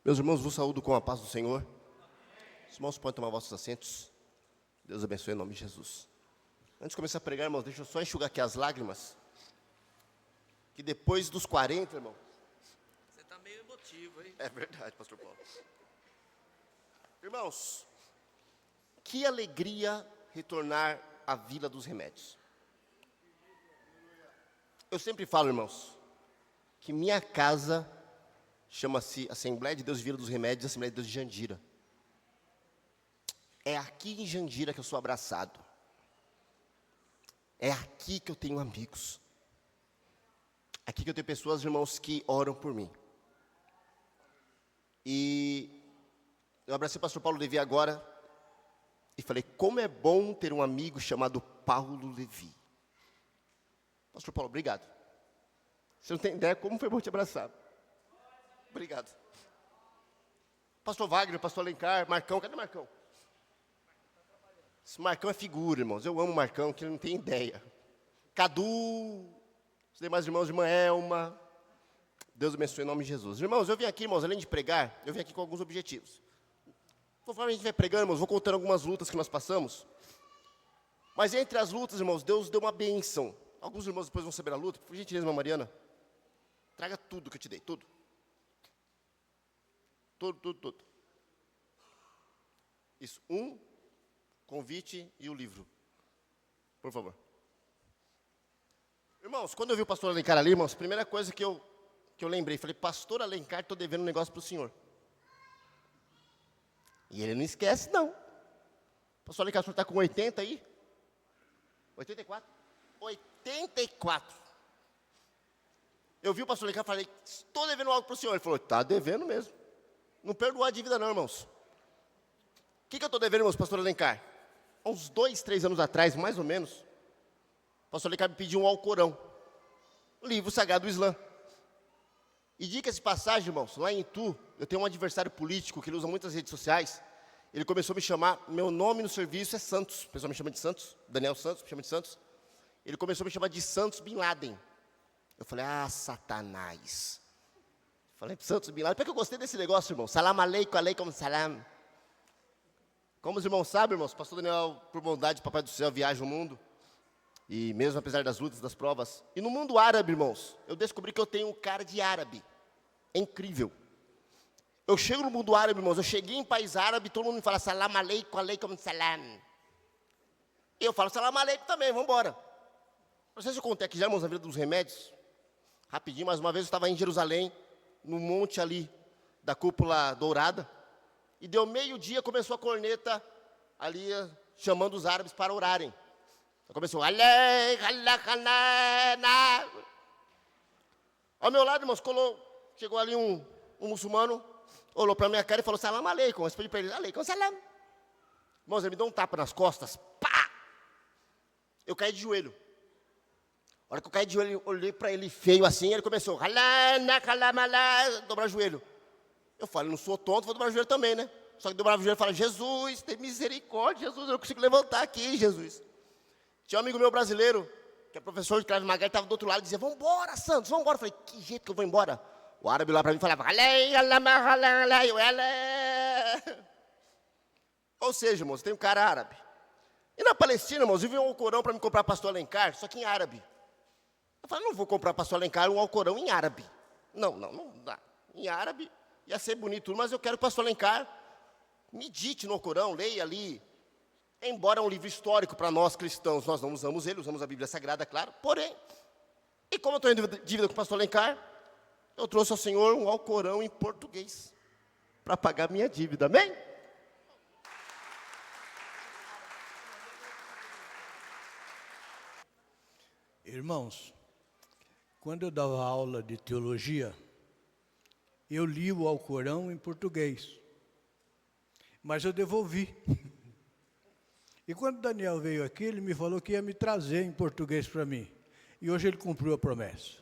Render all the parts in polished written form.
Meus irmãos, vos saúdo com a paz do Senhor. Os irmãos podem tomar vossos assentos. Deus abençoe em nome de Jesus. Antes de começar a pregar, irmãos, deixa eu só enxugar aqui as lágrimas. Que depois dos 40, irmão. Você está meio emotivo, hein? É verdade, pastor Paulo. Irmãos, que alegria retornar à Vila dos Remédios. Eu sempre falo, irmãos, que minha casa chama-se Assembleia de Deus Vila dos Remédios, Assembleia de Deus de Jandira. É aqui em Jandira que eu sou abraçado. É aqui que eu tenho amigos. Aqui que eu tenho pessoas, irmãos, que oram por mim. E eu abracei o pastor Paulo Levi agora e falei, como é bom ter um amigo chamado Paulo Levi. Pastor Paulo, obrigado. Você não tem ideia como foi bom te abraçar. Obrigado. Pastor Wagner, pastor Alencar, Marcão, cadê Marcão? Esse Marcão é figura, irmãos. Eu amo o Marcão, que ele não tem ideia. Cadu, os demais irmãos, irmã Elma. Deus abençoe em nome de Jesus. Irmãos, eu vim aqui, irmãos, além de pregar, eu vim aqui com alguns objetivos. Conforme a gente vai pregando, irmãos, vou contando algumas lutas que nós passamos. Mas entre as lutas, irmãos, Deus deu uma bênção. Alguns irmãos depois vão saber a luta. Por gentileza, irmã Mariana, traga tudo que eu te dei, tudo. Tudo. Isso, convite e o livro. Por favor. Irmãos, quando eu vi o pastor Alencar ali, irmãos, a primeira coisa que eu lembrei, falei, pastor Alencar, estou devendo um negócio para o senhor. E ele não esquece, não. Pastor Alencar, o senhor está com 80 aí? 84? 84. Eu vi o pastor Alencar e falei, estou devendo algo para o senhor. Ele falou, está devendo mesmo. Não perdoou a dívida não, irmãos. O que eu estou devendo, irmãos, pastor Alencar? Há uns 2, 3 anos atrás, mais ou menos, o pastor Alencar me pediu um Alcorão, um livro sagrado do Islã. E diga-se de passagem, irmãos, lá em Itu, eu tenho um adversário político que ele usa muitas redes sociais. Ele começou a me chamar, meu nome no serviço é Santos. O pessoal me chama de Santos, Daniel Santos, me chama de Santos. Ele começou a me chamar de Santos Bin Laden. Eu falei, Satanás. Falei, Santos Bin Laden, porque eu gostei desse negócio, irmão. Salam aleikum, aleikum salam. Como os irmãos sabem, irmãos, o pastor Daniel, por bondade, papai do céu, viaja o mundo. E mesmo apesar das lutas, das provas. E no mundo árabe, irmãos, eu descobri que eu tenho um cara de árabe. É incrível. Eu chego no mundo árabe, irmãos, eu cheguei em país árabe, todo mundo me fala, salam aleikum, aleikum salam. Eu falo, salam aleikum também, vamos embora. Não sei se eu contei aqui já, irmãos, na Vila dos Remédios. Rapidinho, mais uma vez eu estava em Jerusalém, no monte ali, da cúpula dourada. E deu meio-dia, começou a corneta ali, chamando os árabes para orarem. Então começou, ao meu lado, irmãos, chegou ali um muçulmano, olhou para a minha cara e falou, salam aleikum. Eu respondi para ele, aleikum salam. Irmãos, ele me deu um tapa nas costas, pá! Eu caí de joelho. A hora que eu caí de joelho, eu olhei para ele feio assim, ele começou, dobrar o joelho. Eu falei, não sou tonto, vou dobrar o joelho também, né? Só que dobrava o joelho e falava, Jesus, tem misericórdia, Jesus, eu não consigo levantar aqui, Jesus. Tinha um amigo meu brasileiro, que é professor de Krav Maga, ele estava do outro lado e dizia, vamos embora, Santos, vamos embora. Eu falei, que jeito que eu vou embora? O árabe lá para mim falava, ou seja, irmãos, tem um cara árabe. E na Palestina, irmãos, eu vi um Alcorão para me comprar pastor Alencar, só que em árabe. Eu falei, não vou comprar pastor Alencar um Alcorão em árabe. Não dá. Em árabe ia ser bonito, mas eu quero que o pastor Alencar medite no Alcorão, leia ali. Embora é um livro histórico para nós cristãos, nós não usamos ele, usamos a Bíblia Sagrada, claro. Porém, e como eu estou em dívida com o pastor Alencar, eu trouxe ao Senhor um Alcorão em português para pagar minha dívida, amém? Irmãos, quando eu dava aula de teologia, eu li o Alcorão em português, mas eu devolvi. E quando Daniel veio aqui, ele me falou que ia me trazer em português para mim. E hoje ele cumpriu a promessa.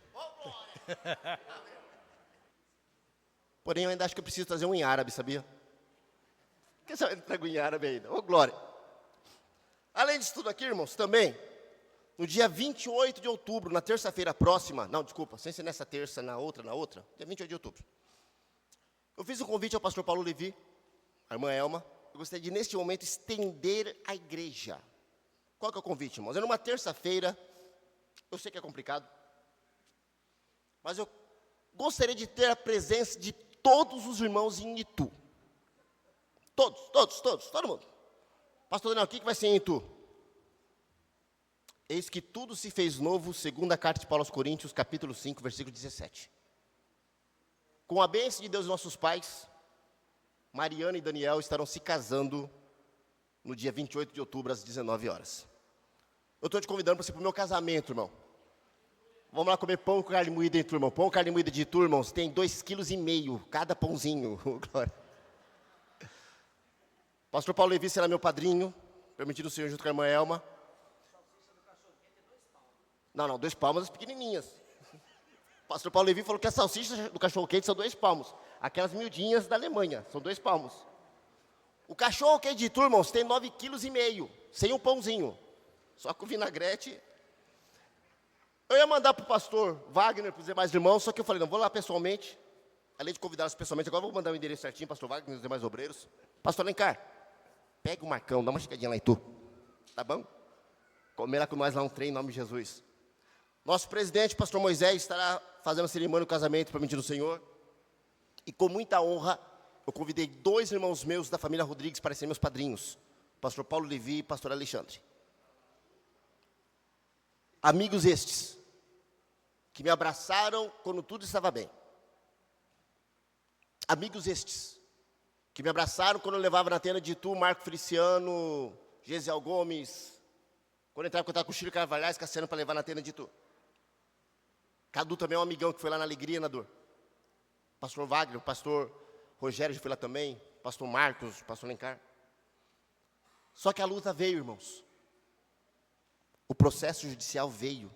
Porém, eu ainda acho que eu preciso trazer um em árabe, sabia? Por que você vai trazer um em árabe ainda? Ô, glória! Além disso tudo aqui, irmãos, também, no dia 28 de outubro, na terça-feira próxima, não, desculpa, sem ser nessa terça, na outra, dia 28 de outubro, Eu fiz um convite ao pastor Paulo Levi, à irmã Elma. Eu gostaria de, neste momento, estender a igreja. Qual que é o convite, irmãos? É numa terça-feira. Eu sei que é complicado. Mas eu gostaria de ter a presença de todos os irmãos em Itu. Todos, todo mundo. Pastor Daniel, o que vai ser em Itu? Eis que tudo se fez novo, segundo a carta de Paulo aos Coríntios, capítulo 5, versículo 17. Com a bênção de Deus e nossos pais, Mariana e Daniel estarão se casando no dia 28 de outubro, às 19 horas. Eu estou te convidando para você ir para o meu casamento, irmão. Vamos lá comer pão com carne moída, então, irmão. Pão com carne moída de Itu, irmãos, tem 2,5 kg cada pãozinho. Glória. Pastor Paulo Levi será meu padrinho, permitido o Senhor junto com a irmã Elma. Não, 2 palmas pequenininhas. Pastor Paulo Levi falou que a salsicha do cachorro-quente são 2 palmos. Aquelas miudinhas da Alemanha, são 2 palmos. O cachorro-quente de Itu, irmãos, tem 9,5 kg, sem um pãozinho. Só com vinagrete. Eu ia mandar para o pastor Wagner, para os demais irmãos, só que eu falei, não, vou lá pessoalmente. Além de convidá-los pessoalmente, agora vou mandar o endereço certinho, pastor Wagner e os demais obreiros. Pastor Alencar, pega o Marcão, dá uma chegadinha lá em Itu. Tá bom? Comer lá com nós lá um trem, em nome de Jesus. Nosso presidente, pastor Moisés, estará fazendo a cerimônia do casamento, permitindo o Senhor. E com muita honra, eu convidei 2 irmãos meus da família Rodrigues para serem meus padrinhos. Pastor Paulo Levi e pastor Alexandre. Amigos estes, que me abraçaram quando tudo estava bem. Amigos estes, que me abraçaram quando eu levava na tenda de Itu, Marco Feliciano, Gesiel Gomes, quando eu entrava em contato com o Chico Carvalhais, Cassiano, para levar na tenda de Itu. Cadu também é um amigão que foi lá na alegria e na dor. Pastor Wagner, o pastor Rogério já foi lá também, pastor Marcos, pastor Alencar. Só que a luta veio, irmãos. O processo judicial veio.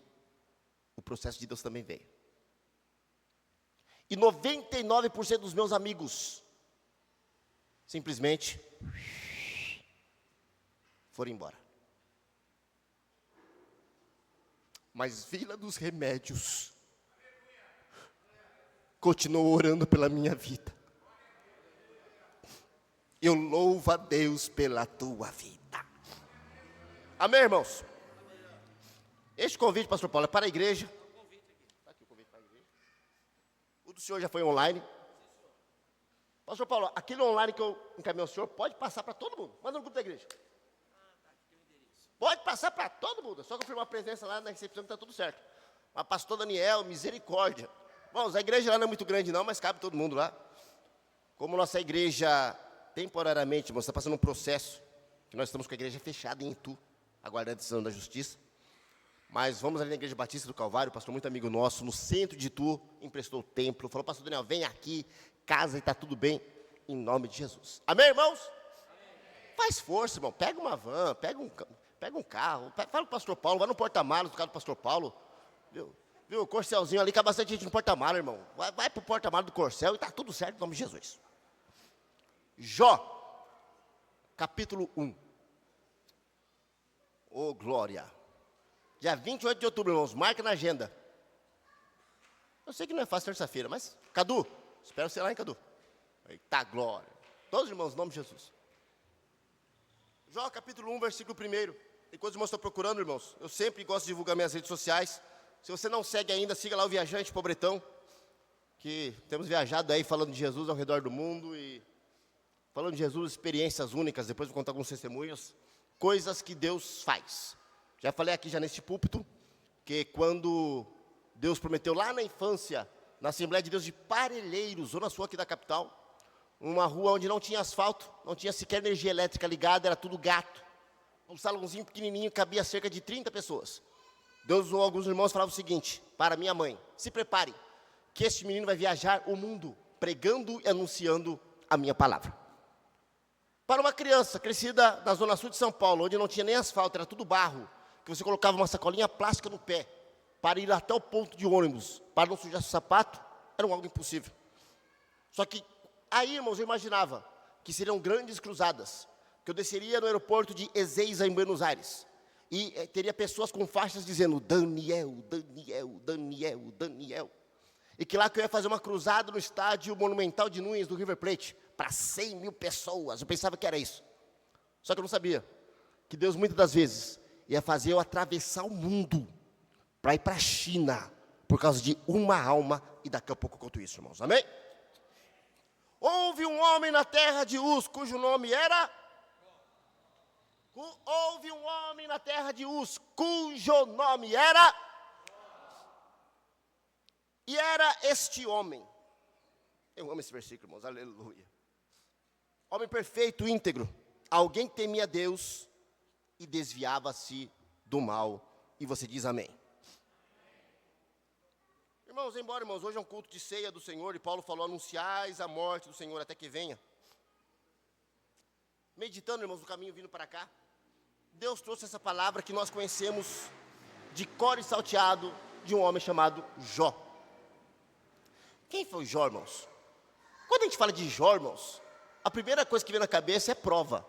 O processo de Deus também veio. E 99% dos meus amigos simplesmente foram embora. Mas Vila dos Remédios continuou orando pela minha vida. Eu louvo a Deus pela tua vida. Amém, irmãos? Este convite, pastor Paulo, é para a igreja. Está aqui o convite para a igreja. O do senhor já foi online. Pastor Paulo, aquele online que eu encaminhei ao senhor, pode passar para todo mundo. Manda no grupo da igreja. Pode passar para todo mundo. É só confirmar a presença lá na recepção que está tudo certo. Mas pastor Daniel, misericórdia. Irmãos, a igreja lá não é muito grande não, mas cabe todo mundo lá. Como nossa igreja, temporariamente, irmãos, está passando um processo, que nós estamos com a igreja fechada em Itu, aguardando a decisão da justiça. Mas vamos ali na Igreja Batista do Calvário, o pastor muito amigo nosso, no centro de Itu, emprestou o templo, falou, pastor Daniel, vem aqui, casa e está tudo bem, em nome de Jesus. Amém, irmãos? Amém. Faz força, irmão, pega uma van, pega um carro, fala com o pastor Paulo, vai no porta-malas do carro do pastor Paulo, viu, o Corcelzinho ali, que há bastante gente no porta-malas, irmão, vai para o porta-malas do Corcel e está tudo certo, em nome de Jesus. Jó, capítulo 1. Oh, glória. Dia 28 de outubro, irmãos, marca na agenda. Eu sei que não é fácil terça-feira, mas, Cadu, espero você lá, hein, Cadu? Eita glória. Todos os irmãos, em nome de Jesus. Jó, capítulo 1, versículo 1. Enquanto os irmãos estão procurando, irmãos, eu sempre gosto de divulgar minhas redes sociais. Se você não segue ainda, siga lá o Viajante Pobretão, que temos viajado aí falando de Jesus ao redor do mundo e falando de Jesus, experiências únicas, depois vou contar alguns testemunhos, coisas que Deus faz. Já falei aqui já neste púlpito, que quando Deus prometeu lá na infância, na Assembleia de Deus de Parelheiros, zona sul aqui da capital, uma rua onde não tinha asfalto, não tinha sequer energia elétrica ligada, era tudo gato. Um salãozinho pequenininho, cabia cerca de 30 pessoas. Deus usou alguns irmãos e falava o seguinte, para minha mãe, se prepare, que este menino vai viajar o mundo, pregando e anunciando a minha palavra. Para uma criança crescida na zona sul de São Paulo, onde não tinha nem asfalto, era tudo barro, que você colocava uma sacolinha plástica no pé, para ir até o ponto de ônibus, para não sujar seu sapato, era algo impossível. Só que aí, irmãos, eu imaginava que seriam grandes cruzadas, que eu desceria no aeroporto de Ezeiza, em Buenos Aires, e teria pessoas com faixas dizendo, Daniel, Daniel, Daniel, Daniel. E que lá que eu ia fazer uma cruzada no estádio Monumental de Nunes, do River Plate, para 100 mil pessoas. Eu pensava que era isso. Só que eu não sabia que Deus, muitas das vezes, ia fazer eu atravessar o mundo para ir para a China, por causa de uma alma, e daqui a pouco eu conto isso, irmãos. Amém? Houve um homem na terra de Uz, cujo nome era... Houve um homem na terra de Uz, cujo nome era... E era este homem... Eu amo esse versículo, irmãos, aleluia. Homem perfeito, íntegro, alguém que temia Deus e desviava-se do mal. E você diz amém. Irmãos, embora, irmãos, hoje é um culto de ceia do Senhor, e Paulo falou, anunciais a morte do Senhor até que venha. Meditando, irmãos, no caminho vindo para cá, Deus trouxe essa palavra que nós conhecemos de cor e salteado, de um homem chamado Jó. Quem foi Jó, irmãos? Quando a gente fala de Jó, irmãos, a primeira coisa que vem na cabeça é prova.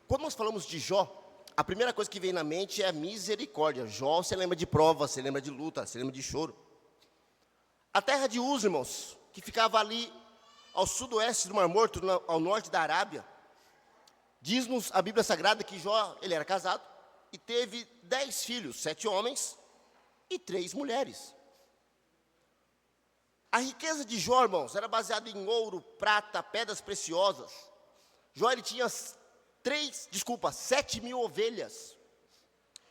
Quando nós falamos de Jó, a primeira coisa que vem na mente é a misericórdia. Jó, você lembra de prova, você lembra de luta, você lembra de choro. A terra de Uz, irmãos, que ficava ali ao sudoeste do Mar Morto, ao norte da Arábia, diz-nos a Bíblia Sagrada que Jó, ele era casado, e teve 10 filhos, 7 homens e 3 mulheres. A riqueza de Jó, irmãos, era baseada em ouro, prata, pedras preciosas. Jó, ele tinha 7 mil ovelhas.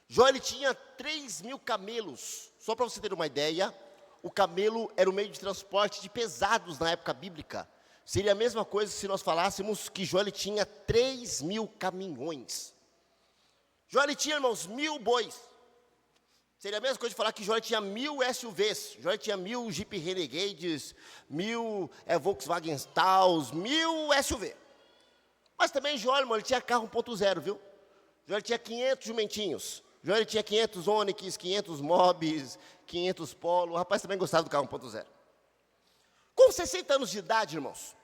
Jó, ele tinha 3 mil camelos. Só para você ter uma ideia, o camelo era o meio de transporte de pesados na época bíblica. Seria a mesma coisa se nós falássemos que Jó, ele tinha 3 mil caminhões. Jó, ele tinha, irmãos, 1000 bois. Seria a mesma coisa de falar que Jó tinha 1000 SUVs, Jó tinha 1000 Jeep Renegades, 1000 Volkswagen Taos, 1000 SUV. Mas também Jó, irmão, ele tinha carro 1.0, viu? Jó tinha 500 jumentinhos, Jó tinha 500 Onix, 500 Mobis, 500 Polo. O rapaz também gostava do carro 1.0. Com 60 anos de idade, irmãos,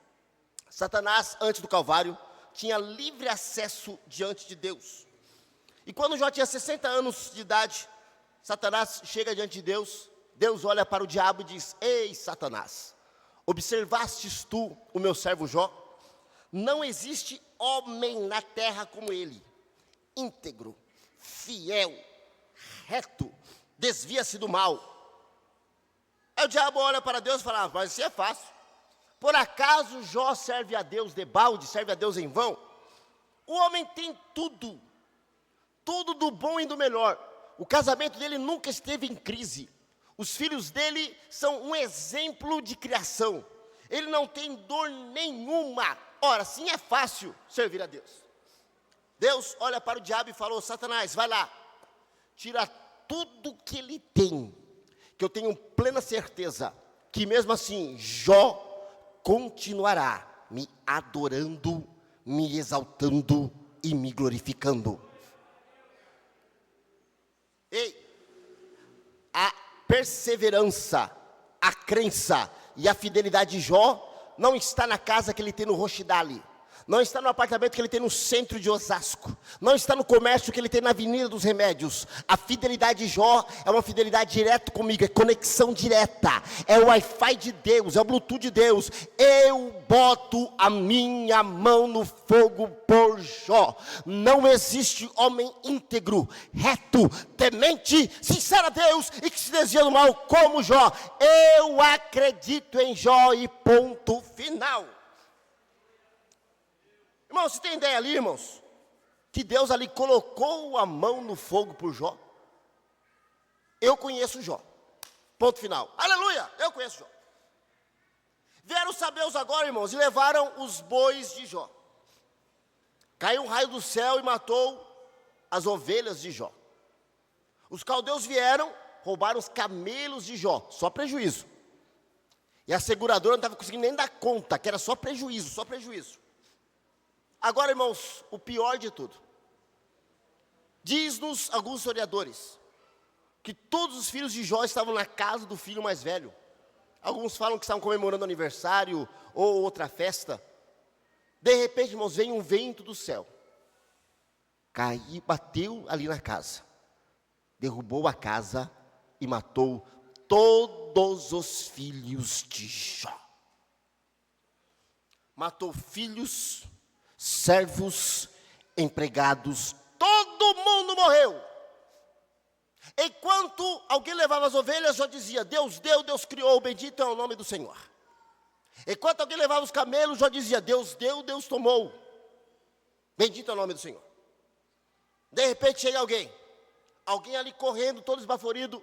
Satanás, antes do Calvário, tinha livre acesso diante de Deus. E quando Jó tinha 60 anos de idade, Satanás chega diante de Deus, Deus olha para o diabo e diz, ei, Satanás, observastes tu o meu servo Jó? Não existe homem na terra como ele, íntegro, fiel, reto, desvia-se do mal. Aí o diabo olha para Deus e fala, mas isso é fácil. Por acaso Jó serve a Deus debalde, serve a Deus em vão? O homem tem tudo, tudo do bom e do melhor. O casamento dele nunca esteve em crise. Os filhos dele são um exemplo de criação. Ele não tem dor nenhuma. Ora, sim é fácil servir a Deus. Deus olha para o diabo e falou, Satanás, vai lá, tira tudo que ele tem, que eu tenho plena certeza, que mesmo assim, Jó continuará me adorando, me exaltando e me glorificando. Ei, a perseverança, a crença e a fidelidade de Jó não está na casa que ele tem no Rochidale, não está no apartamento que ele tem no centro de Osasco, não está no comércio que ele tem na Avenida dos Remédios. A fidelidade de Jó é uma fidelidade direta comigo, é conexão direta, é o Wi-Fi de Deus, é o Bluetooth de Deus. Eu boto a minha mão no fogo por Jó. Não existe homem íntegro, reto, temente, sincero a Deus e que se desvia do mal como Jó. Eu acredito em Jó e ponto final. Irmãos, você tem ideia ali, irmãos, que Deus ali colocou a mão no fogo por Jó? Eu conheço Jó, ponto final, aleluia, eu conheço Jó. Vieram os sabeus agora, irmãos, e levaram os bois de Jó. Caiu um raio do céu e matou as ovelhas de Jó. Os caldeus vieram, roubaram os camelos de Jó, só prejuízo. E a seguradora não estava conseguindo nem dar conta, que era só prejuízo, só prejuízo. Agora, irmãos, o pior de tudo. Diz-nos alguns historiadores que todos os filhos de Jó estavam na casa do filho mais velho. Alguns falam que estavam comemorando aniversário ou outra festa. De repente, irmãos, vem um vento do céu. Caiu, bateu ali na casa. Derrubou a casa e matou todos os filhos de Jó. Matou filhos, servos, empregados, todo mundo morreu. Enquanto alguém levava as ovelhas, Jó dizia: Deus deu, Deus criou, bendito é o nome do Senhor. Enquanto alguém levava os camelos, Jó dizia: Deus deu, Deus tomou, bendito é o nome do Senhor. De repente chega alguém ali correndo, todo esbaforido,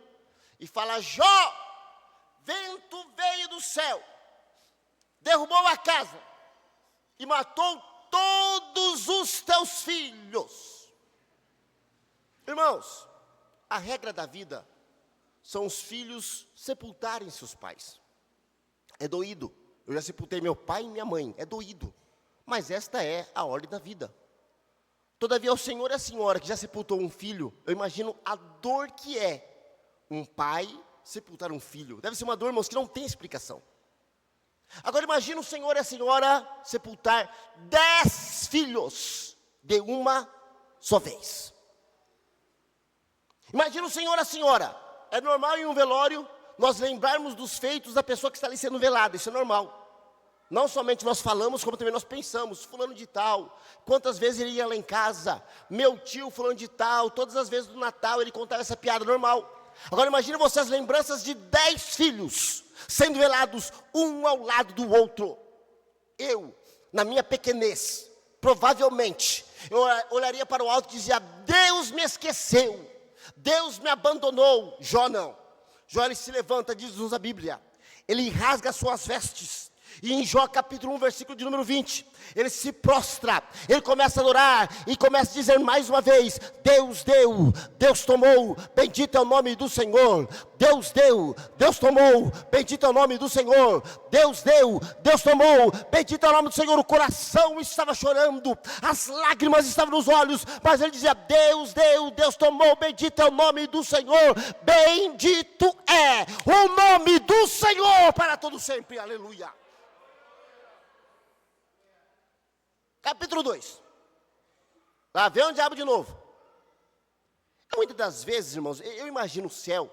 e fala: Jó, vento veio do céu, derrubou a casa e matou todos os teus filhos. Irmãos, a regra da vida são os filhos sepultarem seus pais. É doído. Eu já sepultei meu pai e minha mãe. É doído. Mas esta é a ordem da vida. Todavia, o senhor e a senhora que já sepultou um filho, eu imagino a dor que é um pai sepultar um filho. Deve ser uma dor, irmãos, que não tem explicação. Agora imagina o senhor e a senhora sepultar 10 filhos de uma só vez. Imagina o senhor e a senhora. É normal em um velório nós lembrarmos dos feitos da pessoa que está ali sendo velada. Isso é normal. Não somente nós falamos, como também nós pensamos. Fulano de tal, quantas vezes ele ia lá em casa. Meu tio fulano de tal, todas as vezes do Natal ele contava essa piada, normal. Agora imagine você as lembranças de 10 filhos sendo velados um ao lado do outro. Eu, na minha pequenez, provavelmente, eu olharia para o alto e dizia: Deus me esqueceu, Deus me abandonou. Jó não. Jó, ele se levanta, diz-nos a Bíblia, ele rasga suas vestes, e em Jó capítulo 1, versículo de número 20, ele se prostra, ele começa a adorar, e começa a dizer mais uma vez: Deus deu, Deus tomou, bendito é o nome do Senhor. Deus deu, Deus tomou, bendito é o nome do Senhor. Deus deu, Deus tomou, bendito é o nome do Senhor. O coração estava chorando, as lágrimas estavam nos olhos, mas ele dizia: Deus deu, Deus tomou, bendito é o nome do Senhor. Bendito é o nome do Senhor para todo sempre, aleluia. Capítulo 2. Lá vem o diabo de novo. Muitas das vezes, irmãos, eu imagino o céu,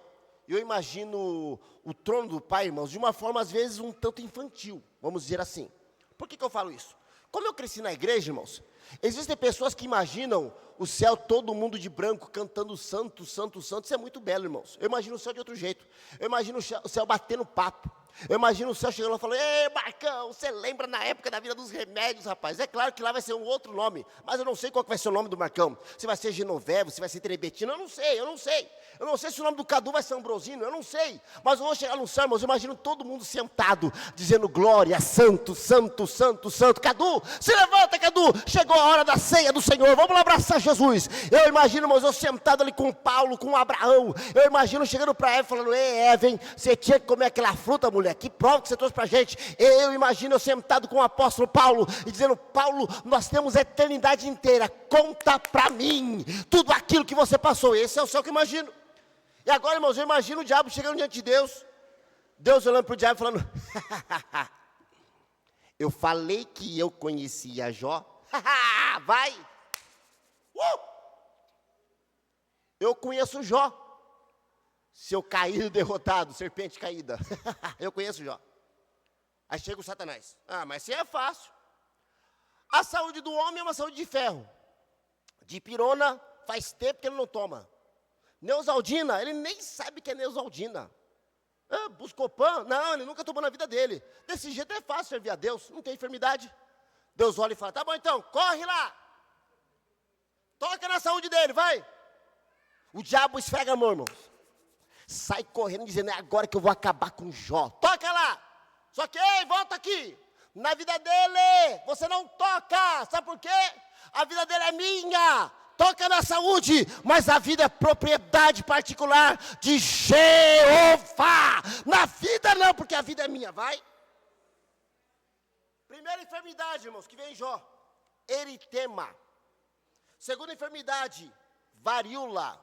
eu imagino o trono do Pai, irmãos, de uma forma às vezes um tanto infantil, vamos dizer assim. Por que eu falo isso? Como eu cresci na igreja, irmãos, existem pessoas que imaginam o céu todo mundo de branco, cantando santo, santo, santo. Isso é muito belo, irmãos. Eu imagino o céu de outro jeito. Eu imagino o céu batendo papo. Eu imagino o céu chegando lá e falando: Ei, Marcão, você lembra na época da vida dos remédios, rapaz? É claro que lá vai ser um outro nome, mas eu não sei qual que vai ser o nome do Marcão. Se vai ser Genovevo, se vai ser Terebetina, eu não sei. Eu não sei se o nome do Cadu vai ser Ambrosino, eu não sei. Mas eu vou chegar no céu, irmãos, eu imagino todo mundo sentado, dizendo glória, santo, santo, santo, santo. Cadu, se levanta, Cadu, chegou a hora da ceia do Senhor, vamos lá abraçar Jesus. Eu imagino, irmãos, eu sentado ali com Paulo, com Abraão. Eu imagino chegando para Eva, falando: Ei, Eva, você tinha que comer aquela fruta, mulher. Que prova que você trouxe para a gente. Eu imagino eu sentado com o apóstolo Paulo e dizendo: Paulo, nós temos a eternidade inteira, conta para mim tudo aquilo que você passou. Esse é o céu que eu imagino. E agora, irmãos, eu imagino o diabo chegando diante de Deus, Deus olhando para o diabo e falando: eu falei que eu conhecia Jó. Vai. Eu conheço Jó. Seu caído derrotado, serpente caída. Eu conheço Jó. Aí chega o Satanás: mas isso é fácil. A saúde do homem é uma saúde de ferro. De pirona faz tempo que ele não toma. Neosaldina, ele nem sabe que é Neosaldina. Buscopan, não, ele nunca tomou na vida dele. Desse jeito é fácil servir a Deus, não tem enfermidade. Deus olha e fala: tá bom então, corre lá. Toca na saúde dele, vai. O diabo esfrega a mão, irmãos. Sai correndo dizendo: é agora que eu vou acabar com Jó. Toca lá. Só que, ei, volta aqui. Na vida dele, você não toca. Sabe por quê? A vida dele é minha. Toca na saúde, mas a vida é propriedade particular de Jeová. Na vida não, porque a vida é minha, vai. Primeira enfermidade, irmãos, que vem em Jó: eritema. Segunda enfermidade, varíola.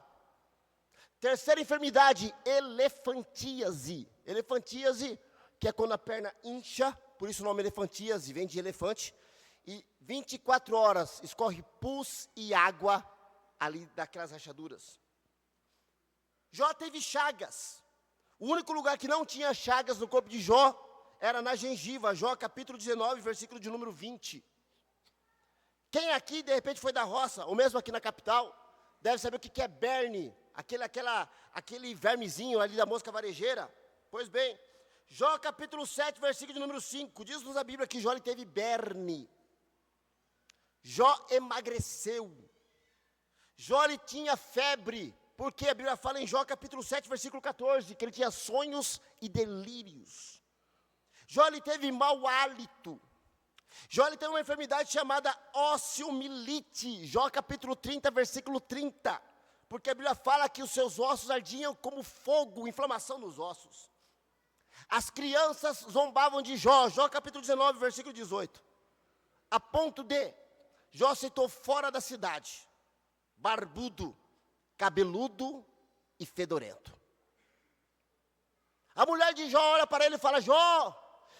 Terceira enfermidade, elefantíase. Elefantíase, que é quando a perna incha, por isso o nome elefantíase, vem de elefante. E 24 horas escorre pus e água ali daquelas rachaduras. Jó teve chagas. O único lugar que não tinha chagas no corpo de Jó era na gengiva. Jó capítulo 19, versículo de número 20. Quem aqui de repente foi da roça, ou mesmo aqui na capital, deve saber o que é berne, aquele vermezinho ali da mosca varejeira. Pois bem, Jó capítulo 7, versículo de número 5, diz-nos a Bíblia que Jó ele teve berne. Jó emagreceu. Jó ele tinha febre, porque a Bíblia fala em Jó capítulo 7, versículo 14, que ele tinha sonhos e delírios. Jó ele teve mau hálito. Jó ele teve uma enfermidade chamada osteomielite. Jó capítulo 30, versículo 30. Porque a Bíblia fala que os seus ossos ardiam como fogo, inflamação nos ossos. As crianças zombavam de Jó. Jó capítulo 19, versículo 18. A ponto de Jó aceitou fora da cidade, barbudo, cabeludo e fedorento. A mulher de Jó olha para ele e fala: Jó,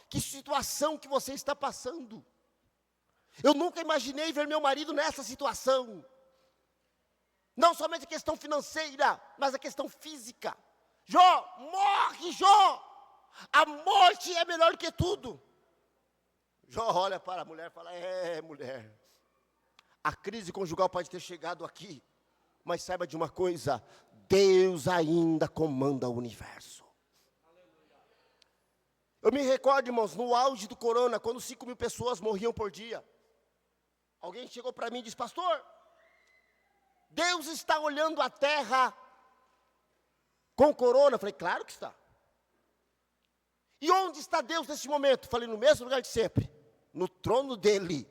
que situação que você está passando. Eu nunca imaginei ver meu marido nessa situação. Não somente a questão financeira, mas a questão física. Jó, morre, Jó. A morte é melhor do que tudo. Jó olha para a mulher e fala: mulher, a crise conjugal pode ter chegado aqui, mas saiba de uma coisa, Deus ainda comanda o universo. Eu me recordo, irmãos, no auge do corona, quando 5.000 pessoas morriam por dia. Alguém chegou para mim e disse: pastor, Deus está olhando a terra com corona? Eu falei: claro que está. E onde está Deus nesse momento? Eu falei: no mesmo lugar de sempre, no trono dele.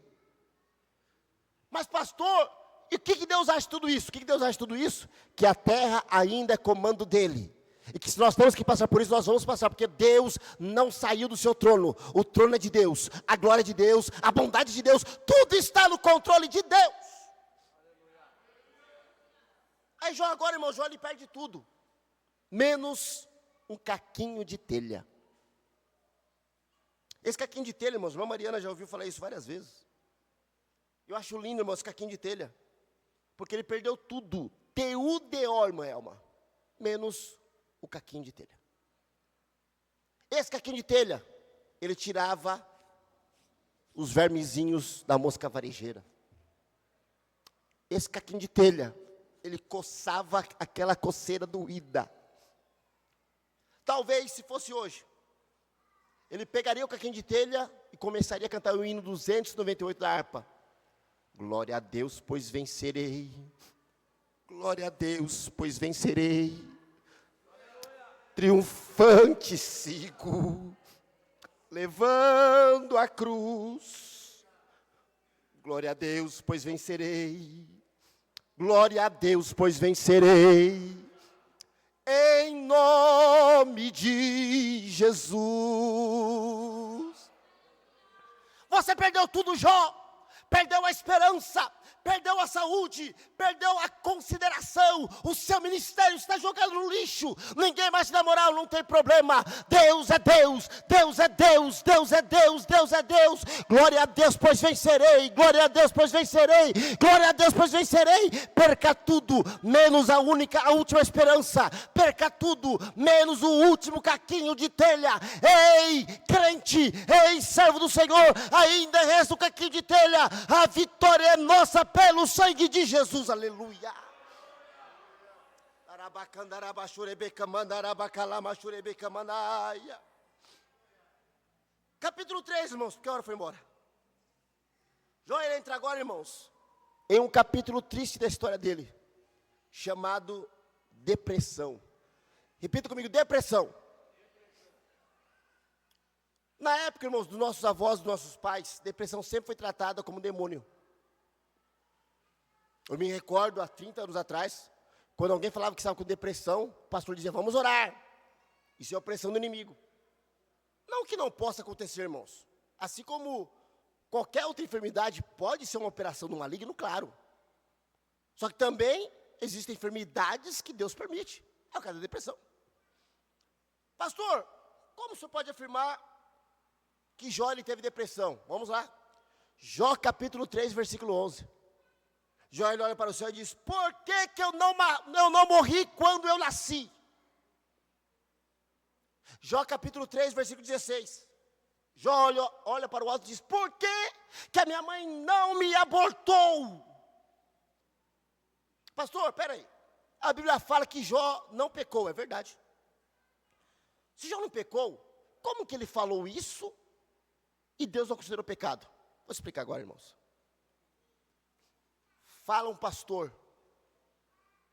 Mas pastor, e o que Deus acha de tudo isso? O que Deus acha de tudo isso? Que a terra ainda é comando dele. E que se nós temos que passar por isso, nós vamos passar, porque Deus não saiu do seu trono. O trono é de Deus, a glória de Deus, a bondade de Deus, tudo está no controle de Deus. Aí Jó agora, irmão, Jó ele perde tudo, menos um caquinho de telha. Esse caquinho de telha, irmãos, a irmã Mariana já ouviu falar isso várias vezes. Eu acho lindo, irmão, esse caquinho de telha, porque ele perdeu tudo, T-U-D-O, irmã Elma, menos o caquinho de telha. Esse caquinho de telha, ele tirava os vermezinhos da mosca varejeira. Esse caquinho de telha, ele coçava aquela coceira doída. Talvez, se fosse hoje, ele pegaria o caquinho de telha e começaria a cantar o hino 298 da harpa. Glória a Deus, pois vencerei. Glória a Deus, pois vencerei. Triunfante sigo, levando a cruz. Glória a Deus, pois vencerei. Glória a Deus, pois vencerei. Em nome de Jesus. Você perdeu tudo, Jó. Perdeu a esperança, perdeu a saúde, perdeu a consideração, o seu ministério está jogado no lixo, ninguém mais te dá moral, não tem problema, Deus é Deus, Deus é Deus, Deus é Deus, Deus é Deus, glória a Deus, pois vencerei, glória a Deus, pois vencerei, glória a Deus, pois vencerei. Perca tudo, menos a última esperança, perca tudo, menos o último caquinho de telha. Ei, crente, ei, servo do Senhor, ainda resta o caquinho de telha. A vitória é nossa pelo sangue de Jesus, aleluia. Capítulo 3, irmãos, porque a hora foi embora. Jó entra agora, irmãos, em um capítulo triste da história dele, chamado depressão. Repita comigo: depressão. Na época, irmãos, dos nossos avós, dos nossos pais, depressão sempre foi tratada como demônio. Eu me recordo, há 30 anos atrás, quando alguém falava que estava com depressão, o pastor dizia: vamos orar. Isso é opressão do inimigo. Não que não possa acontecer, irmãos. Assim como qualquer outra enfermidade pode ser uma operação do maligno, claro. Só que também existem enfermidades que Deus permite. É o caso da depressão. Pastor, como o senhor pode afirmar que Jó ele teve depressão? Vamos lá. Jó capítulo 3, versículo 11. Jó ele olha para o céu e diz: por que eu não morri quando eu nasci? Jó capítulo 3, versículo 16. Jó olha para o alto e diz: por que a minha mãe não me abortou? Pastor, peraí. A Bíblia fala que Jó não pecou, é verdade. Se Jó não pecou, como que ele falou isso e Deus não considerou pecado? Vou explicar agora, irmãos. Fala um pastor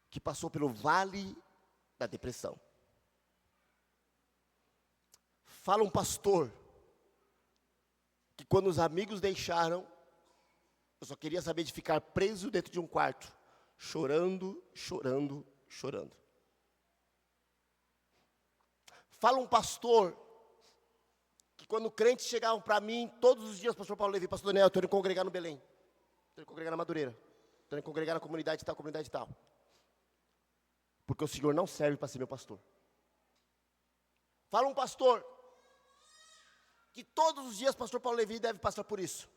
que passou pelo vale da depressão. Fala um pastor que quando os amigos deixaram, eu só queria saber de ficar preso dentro de um quarto, chorando, chorando, chorando. Fala um pastor que quando crentes chegavam para mim, todos os dias, pastor Paulo Levi, pastor Daniel, eu estou indo congregar no Belém, estou indo congregar na Madureira, estou indo congregar na comunidade tal, porque o Senhor não serve para ser meu pastor. Fala um pastor que todos os dias, pastor Paulo Levi deve passar por isso.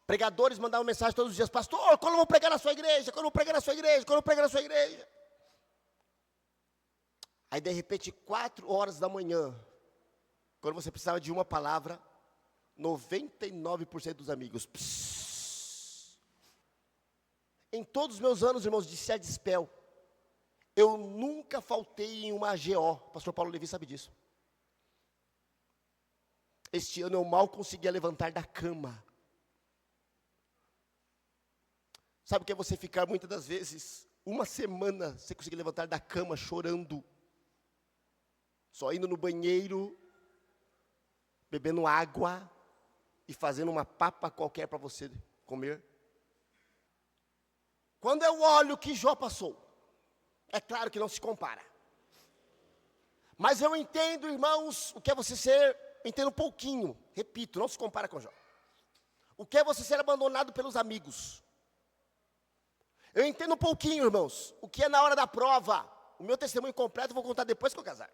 Pregadores mandavam mensagem todos os dias: pastor, quando eu vou pregar na sua igreja? Quando eu vou pregar na sua igreja? Quando eu vou pregar na sua igreja? Aí de repente, 4 horas da manhã, quando você precisava de uma palavra, 99% dos amigos. Psss. Em todos os meus anos, irmãos, de CEDSPEL, eu nunca faltei em uma AGO. Pastor Paulo Levi sabe disso. Este ano eu mal conseguia levantar da cama. Sabe o que é você ficar muitas das vezes, uma semana, sem conseguir levantar da cama chorando, só indo no banheiro, bebendo água e fazendo uma papa qualquer para você comer? Quando eu olho o que Jó passou, é claro que não se compara. Mas eu entendo, irmãos, o que é você ser, entendo um pouquinho, repito, não se compara com Jó. O que é você ser abandonado pelos amigos? Eu entendo um pouquinho, irmãos, o que é na hora da prova. O meu testemunho completo eu vou contar depois que eu casar.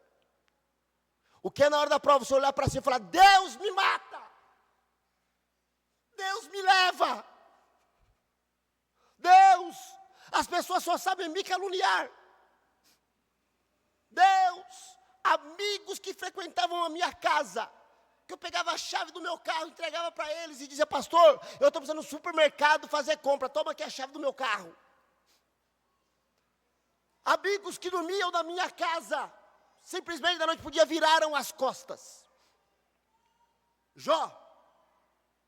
O que é na hora da prova, você olhar para si e falar: Deus me mata, Deus me leva, Deus, as pessoas só sabem me caluniar, Deus, amigos que frequentavam a minha casa, que eu pegava a chave do meu carro, entregava para eles e dizia: pastor, eu estou precisando no supermercado fazer compra, toma aqui a chave do meu carro. Amigos que dormiam na minha casa, simplesmente da noite para o dia viraram as costas. Jó,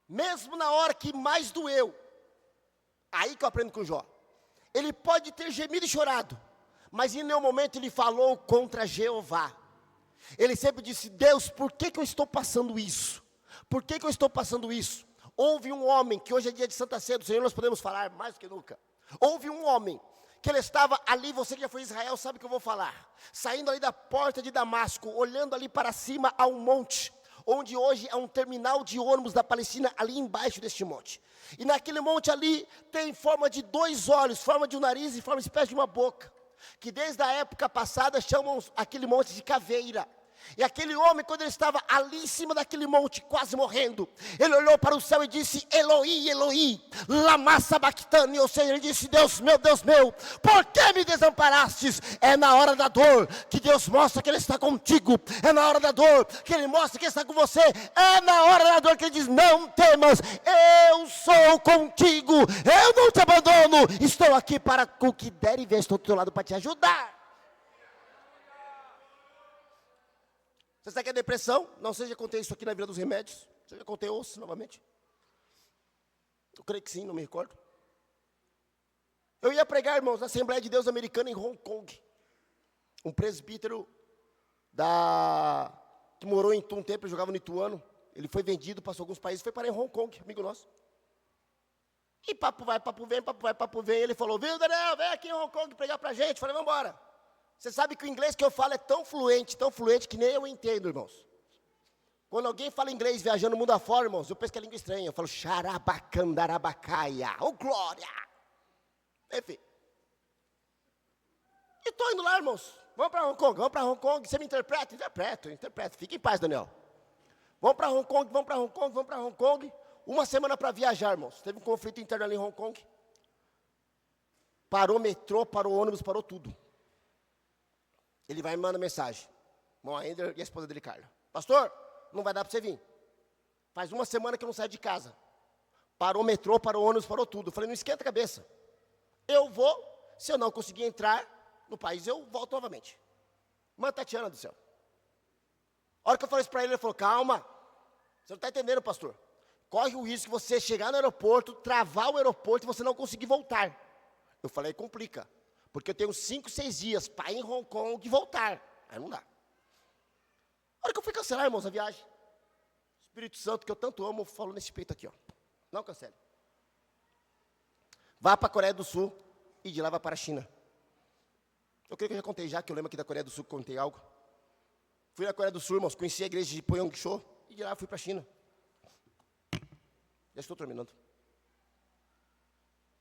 mesmo na hora que mais doeu, aí que eu aprendo com Jó, ele pode ter gemido e chorado, mas em nenhum momento ele falou contra Jeová. Ele sempre disse: Deus, por que eu estou passando isso? Por que eu estou passando isso? Houve um homem, que hoje é dia de Santa Ceia do Senhor, nós podemos falar mais do que nunca. Houve um homem que ele estava ali, você que já foi em Israel sabe o que eu vou falar, saindo ali da porta de Damasco, olhando ali para cima a um monte, onde hoje é um terminal de ônibus da Palestina, ali embaixo deste monte. E naquele monte ali tem forma de 2 olhos, forma de um nariz e forma de espécie de uma boca, que desde a época passada chamam aquele monte de caveira. E aquele homem, quando ele estava ali em cima daquele monte, quase morrendo, ele olhou para o céu e disse: Eloi, Eloi, lama sabachthani. Ou seja, ele disse: Deus meu, por que me desamparastes? É na hora da dor que Deus mostra que Ele está contigo. É na hora da dor que Ele mostra que Ele está com você. É na hora da dor que Ele diz: não temas, eu sou contigo, eu não te abandono, estou aqui para o que der e ver, estou do teu lado para te ajudar. Você sabe que é depressão? Não sei se já contei isso aqui na Vila dos Remédios. Você já contei osso novamente? Eu creio que sim, não me recordo. Eu ia pregar, irmãos, na Assembleia de Deus Americana em Hong Kong. Um presbítero que morou em um tempo, jogava no Ituano. Ele foi vendido, passou alguns países, foi para em Hong Kong, amigo nosso. E papo vai, papo vem, papo vai, papo vem. Ele falou: viu, Daniel, vem aqui em Hong Kong pregar para a gente. Eu falei: vamos embora. Você sabe que o inglês que eu falo é tão fluente que nem eu entendo, irmãos. Quando alguém fala inglês viajando o mundo afora, irmãos, eu penso que é língua estranha. Eu falo xarabacandarabacaia, oh glória. Enfim. E estou indo lá, irmãos. Vamos para Hong Kong, Você me interpreta? Interpreto. Fique em paz, Daniel. Vamos para Hong Kong. Uma semana para viajar, irmãos. Teve um conflito interno ali em Hong Kong. Parou o metrô, parou o ônibus, parou tudo. Ele vai e manda mensagem: irmão Aender e a esposa dele, Carla. Pastor, não vai dar para você vir. Faz uma semana que eu não saio de casa. Parou o metrô, parou o ônibus, parou tudo. Eu falei, não esquenta a cabeça. Eu vou, se eu não conseguir entrar no país, eu volto novamente. Mãe Tatiana do céu. A hora que eu falei isso para ele, ele falou, calma. Você não está entendendo, pastor. Corre o risco de você chegar no aeroporto, travar o aeroporto e você não conseguir voltar. Eu falei, complica. Porque eu tenho 5, 6 dias para ir em Hong Kong e voltar. Aí não dá. A hora que eu fui cancelar, irmãos, a viagem. O Espírito Santo, que eu tanto amo, falou nesse peito aqui, ó. Não cancele. Vá para a Coreia do Sul e de lá vá para a China. Eu creio que eu já contei já, que eu lembro aqui da Coreia do Sul que contei algo. Fui na Coreia do Sul, irmãos, conheci a igreja de Pyeongchang e de lá fui para a China. Já estou terminando.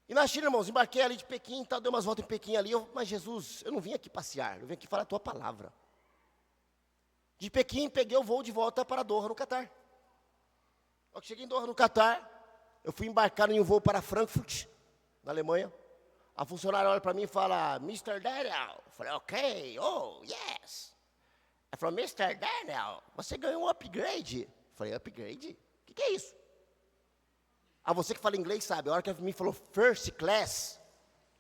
E na China, irmãos, embarquei ali de Pequim, tá, dei umas voltas em Pequim ali. Mas Jesus, eu não vim aqui passear, eu vim aqui falar a tua palavra. De Pequim, peguei o voo de volta para Doha, no Catar. Ao que cheguei em Doha, no Catar, eu fui embarcar em um voo para Frankfurt, na Alemanha. A funcionária olha para mim e fala, Mr. Daniel. Eu falei, ok, oh, yes. Ela falou, Mr. Daniel, você ganhou um upgrade. Eu falei, upgrade? O que é isso? Ah, você que fala inglês sabe, a hora que ela me falou first class,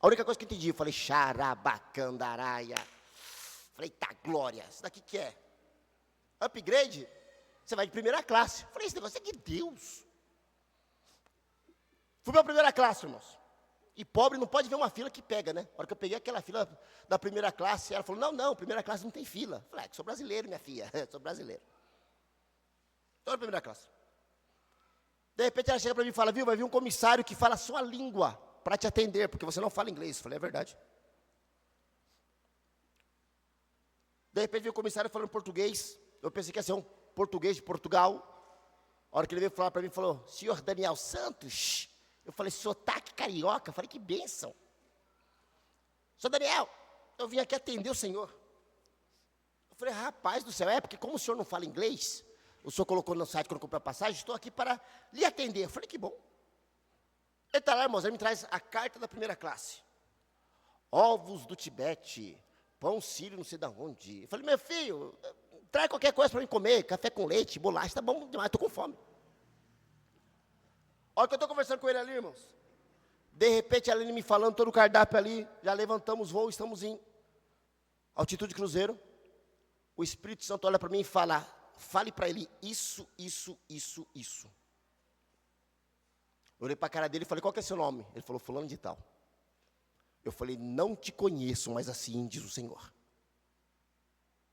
a única coisa que eu entendi, eu falei, xarabacandaraia. Falei, tá, glória, isso daqui que é? Upgrade? Você vai de primeira classe. Eu falei, esse negócio é de Deus. Fui para a primeira classe, irmãos. E pobre não pode ver uma fila que pega, né? A hora que eu peguei aquela fila da primeira classe, ela falou, não, primeira classe não tem fila. Eu falei, sou brasileiro, minha filha, sou brasileiro. Estou na primeira classe. De repente ela chega para mim e fala, viu, vai vir um comissário que fala a sua língua para te atender, porque você não fala inglês. Eu falei, é verdade. De repente veio o comissário falando português. Eu pensei que ia ser um português de Portugal. A hora que ele veio falar para mim, falou, senhor Daniel Santos. Eu falei, sotaque carioca. Eu falei, que bênção. Senhor Daniel, eu vim aqui atender o senhor. Eu falei, rapaz do céu, porque como o senhor não fala inglês, o senhor colocou no site quando eu comprei a passagem, estou aqui para lhe atender. Eu falei, que bom. Ele está lá, irmãos, ele me traz a carta da primeira classe. Ovos do Tibete, pão sírio não sei de onde. Eu falei, meu filho, traz qualquer coisa para mim comer, café com leite, bolacha, tá bom demais, estou com fome. Olha que eu estou conversando com ele ali, irmãos. De repente, ele me falando todo o cardápio ali, já levantamos voo, estamos em altitude cruzeiro. O Espírito Santo olha para mim e fala, fale para ele isso. Eu olhei para a cara dele e falei, qual que é seu nome? Ele falou, fulano de tal. Eu falei, não te conheço, mas assim diz o Senhor.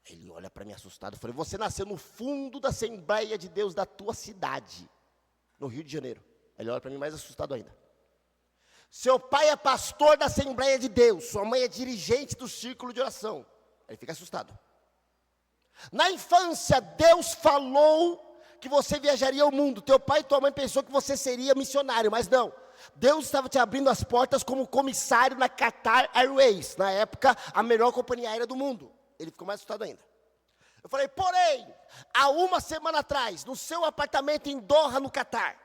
Ele olha para mim assustado, eu falei, você nasceu no fundo da Assembleia de Deus da tua cidade, no Rio de Janeiro. Ele olha para mim mais assustado ainda. Seu pai é pastor da Assembleia de Deus, sua mãe é dirigente do círculo de oração. Ele fica assustado. Na infância, Deus falou que você viajaria ao mundo. Teu pai e tua mãe pensou que você seria missionário, mas não. Deus estava te abrindo as portas como comissário na Qatar Airways, na época, a melhor companhia aérea do mundo. Ele ficou mais assustado ainda. Eu falei, porém, há uma semana atrás, no seu apartamento em Doha, no Qatar,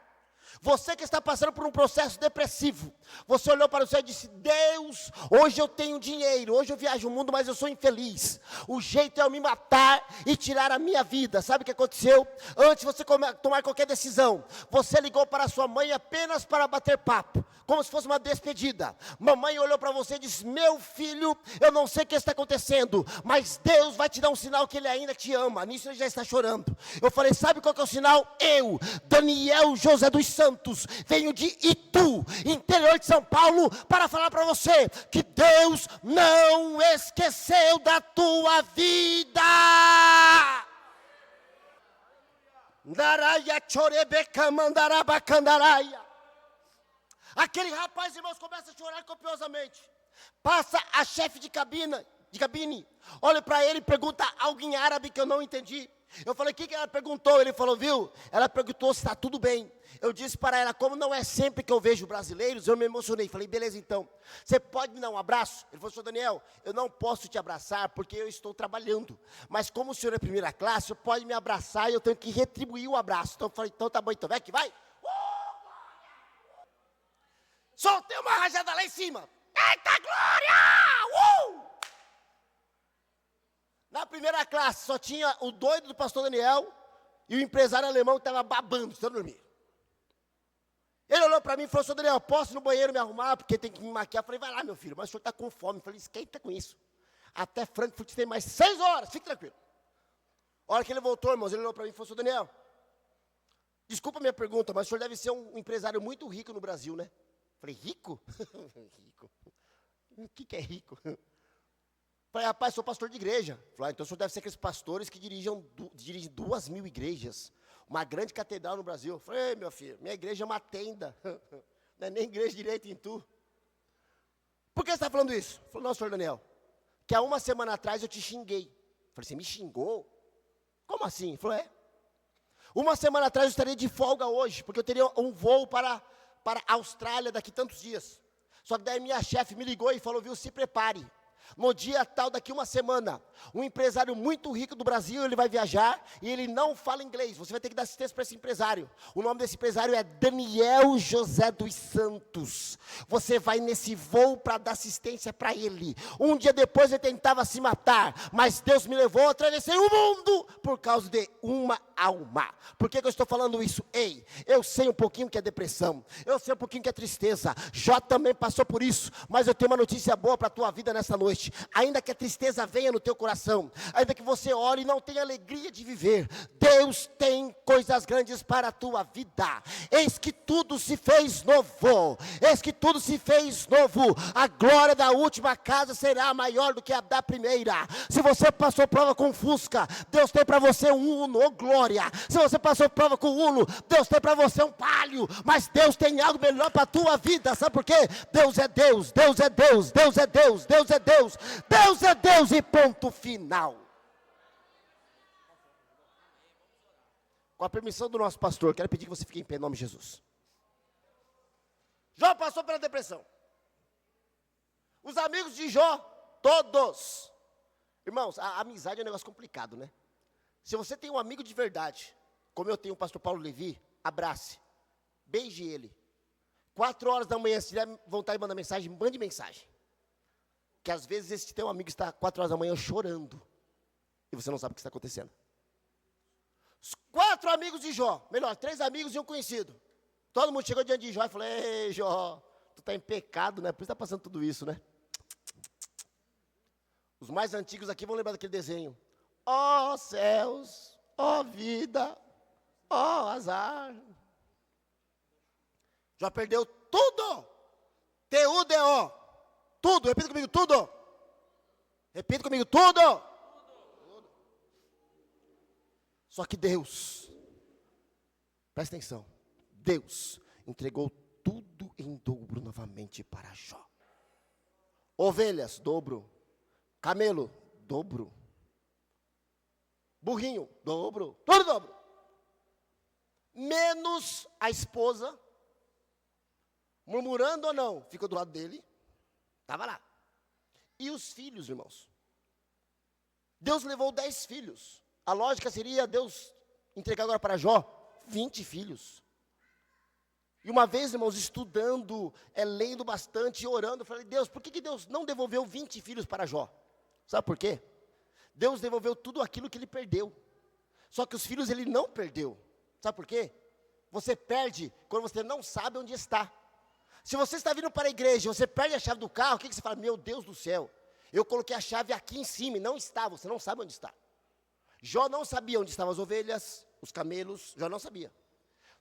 você que está passando por um processo depressivo, você olhou para o céu e disse, Deus, hoje eu tenho dinheiro, hoje eu viajo o mundo, mas eu sou infeliz. O jeito é eu me matar e tirar a minha vida. Sabe o que aconteceu? Antes de você tomar qualquer decisão, você ligou para sua mãe apenas para bater papo, como se fosse uma despedida. Mamãe olhou para você e disse, meu filho, eu não sei o que está acontecendo, mas Deus vai te dar um sinal que Ele ainda te ama. Nisso ele já está chorando. Eu falei, sabe qual que é o sinal? Eu, Daniel José dos Santos, venho de Itu, interior de São Paulo, para falar para você que Deus não esqueceu da tua vida. Ndaraia chorebeca mandarabacandaraia. Aquele rapaz, irmãos, começa a chorar copiosamente. Passa a chefe de cabine, olha para ele e pergunta algo em árabe que eu não entendi. Eu falei, o que ela perguntou? Ele falou, viu? Ela perguntou se está tudo bem. Eu disse para ela, como não é sempre que eu vejo brasileiros, eu me emocionei. Falei, beleza então, você pode me dar um abraço? Ele falou, senhor Daniel, eu não posso te abraçar porque eu estou trabalhando. Mas como o senhor é primeira classe, você pode me abraçar e eu tenho que retribuir o abraço. Então eu falei, então tá bom, então vem que vai. Soltei uma rajada lá em cima. Eita glória! Na primeira classe, só tinha o doido do pastor Daniel e o empresário alemão que estava babando, estando dormindo. Ele olhou para mim e falou, senhor Daniel, posso ir no banheiro me arrumar, porque tem que me maquiar? Eu falei, vai lá, meu filho, mas o senhor está com fome. Eu falei, esquenta com isso. Até Frankfurt tem mais 6 horas, fique tranquilo. A hora que ele voltou, irmãos, ele olhou para mim e falou, senhor Daniel, desculpa a minha pergunta, mas o senhor deve ser um empresário muito rico no Brasil, né? Eu falei, rico? Rico. O que é rico? Eu falei, rapaz, sou pastor de igreja. Eu falei, então o senhor deve ser aqueles pastores que dirigem 2.000 igrejas. Uma grande catedral no Brasil. Eu falei, meu filho, minha igreja é uma tenda. Não é nem igreja direito em tu. Por que você está falando isso? Ele falou, não, senhor Daniel, que há uma semana atrás eu te xinguei. Eu falei, você me xingou? Como assim? Ele falou, é. Uma semana atrás eu estaria de folga hoje, porque eu teria um voo para a Austrália daqui tantos dias. Só que daí minha chefe me ligou e falou, viu, se prepare. No dia tal, daqui uma semana, um empresário muito rico do Brasil, ele vai viajar e ele não fala inglês. Você vai ter que dar assistência para esse empresário. O nome desse empresário é Daniel José dos Santos. Você vai nesse voo para dar assistência para ele. Um dia depois ele tentava se matar, mas Deus me levou a atravessar o mundo por causa de uma alma. Por que eu estou falando isso? Ei, eu sei um pouquinho que é depressão, eu sei um pouquinho que é tristeza. Jó também passou por isso, mas eu tenho uma notícia boa para a tua vida nessa noite. Ainda que a tristeza venha no teu coração, ainda que você ore e não tenha alegria de viver, Deus tem coisas grandes para a tua vida. Eis que tudo se fez novo, eis que tudo se fez novo. A glória da última casa será maior do que a da primeira. Se você passou prova com Fusca, Deus tem para você um Uno, oh glória. Se você passou prova com Uno, Deus tem para você um Palio, mas Deus tem algo melhor para a tua vida. Sabe por quê? Deus é Deus, Deus é Deus, Deus é Deus, Deus é Deus, Deus é Deus e ponto final. Com a permissão do nosso pastor, quero pedir que você fique em pé em nome de Jesus. Jó passou pela depressão. Os amigos de Jó, todos. Irmãos, a amizade é um negócio complicado, né? Se você tem um amigo de verdade, como eu tenho o pastor Paulo Levi, abrace, beije ele. 4 horas da manhã, se tiver vontade de mandar mensagem, mande mensagem. Que às vezes esse teu amigo está 4 horas da manhã chorando, e você não sabe o que está acontecendo. Os 4 amigos de Jó, melhor, 3 amigos e um conhecido. Todo mundo chegou diante de Jó e falou, ei Jó, tu está em pecado, né? Por isso está passando tudo isso, né? Os mais antigos aqui vão lembrar daquele desenho. Ó céus, ó vida, ó azar. Jó perdeu tudo. T-U-D-O. Tudo, repita comigo, tudo. Repita comigo, tudo. Só que Deus, presta atenção, Deus entregou tudo em dobro novamente para Jó. Ovelhas, dobro. Camelo, dobro. Burrinho, dobro. Tudo dobro. Menos a esposa, murmurando ou não, ficou do lado dele. Estava lá. E os filhos, irmãos? Deus levou 10 filhos. A lógica seria Deus entregar agora para Jó 20 filhos. E uma vez, irmãos, estudando, lendo bastante e orando, eu falei, Deus, por que Deus não devolveu 20 filhos para Jó? Sabe por quê? Deus devolveu tudo aquilo que ele perdeu. Só que os filhos ele não perdeu. Sabe por quê? Você perde quando você não sabe onde está. Se você está vindo para a igreja, você perde a chave do carro, o que você fala? Meu Deus do céu, eu coloquei a chave aqui em cima e não está, você não sabe onde está. Jó não sabia onde estavam as ovelhas, os camelos, Jó não sabia.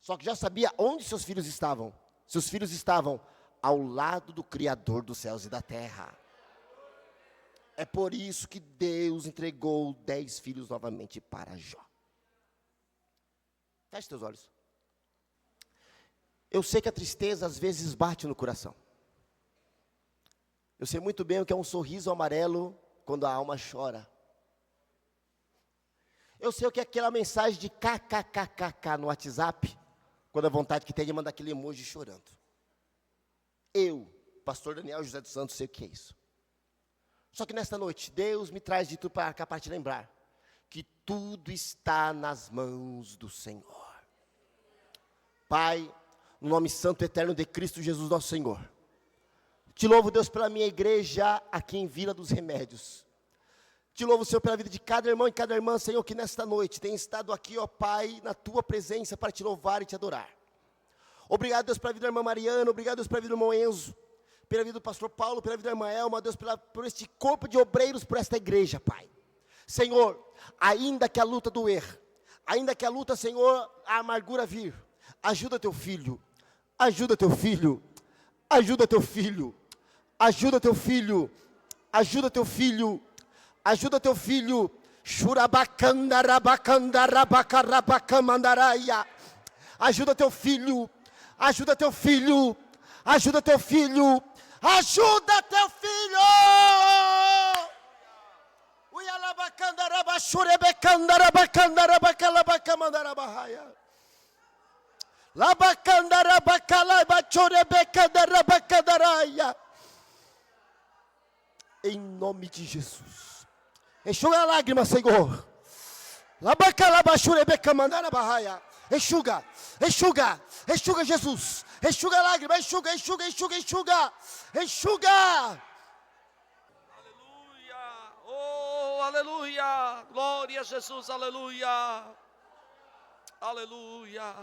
Só que já sabia onde seus filhos estavam. Seus filhos estavam ao lado do Criador dos céus e da terra. É por isso que Deus entregou 10 filhos novamente para Jó. Feche teus olhos. Eu sei que a tristeza às vezes bate no coração. Eu sei muito bem o que é um sorriso amarelo quando a alma chora. Eu sei o que é aquela mensagem de kkkk no WhatsApp, quando a vontade que tem de mandar aquele emoji chorando. Eu, pastor Daniel José dos Santos, sei o que é isso. Só que nesta noite, Deus me traz de tudo para cá para te lembrar que tudo está nas mãos do Senhor. Pai, no nome santo e eterno de Cristo Jesus nosso Senhor, te louvo, Deus, pela minha igreja aqui em Vila dos Remédios. Te louvo, Senhor, pela vida de cada irmão e cada irmã, Senhor, que nesta noite tem estado aqui, ó Pai, na Tua presença para Te louvar e Te adorar. Obrigado, Deus, pela vida da irmã Mariana, obrigado, Deus, pela vida do irmão Enzo, pela vida do pastor Paulo, pela vida da irmã Elma, Deus, por este corpo de obreiros, por esta igreja, Pai. Senhor, ainda que a luta doer, ainda que a luta, Senhor, a amargura vir, ajuda Teu filho, ajuda Teu filho, ajuda Teu filho, ajuda Teu filho, ajuda Teu filho, ajuda Teu filho, Shurabacanda, rabacanda, rabacarabacamandaraia. Ajuda Teu filho, ajuda Teu filho, ajuda Teu filho, ajuda Teu filho. Uialabacanda, rabashurebecanda, rabacanda, rabacalabacamandarabahaia. Labacanda, rabacalabachurebecanda, rabacandaraia. Em nome de Jesus. Enxuga a lágrima, Senhor. Labacalabachurebecamandarabahaia. Enxuga, enxuga, enxuga, Jesus. Enxuga a lágrima, enxuga, enxuga, enxuga, enxuga. Enxuga. Aleluia. Oh, aleluia. Glória a Jesus, aleluia. Aleluia.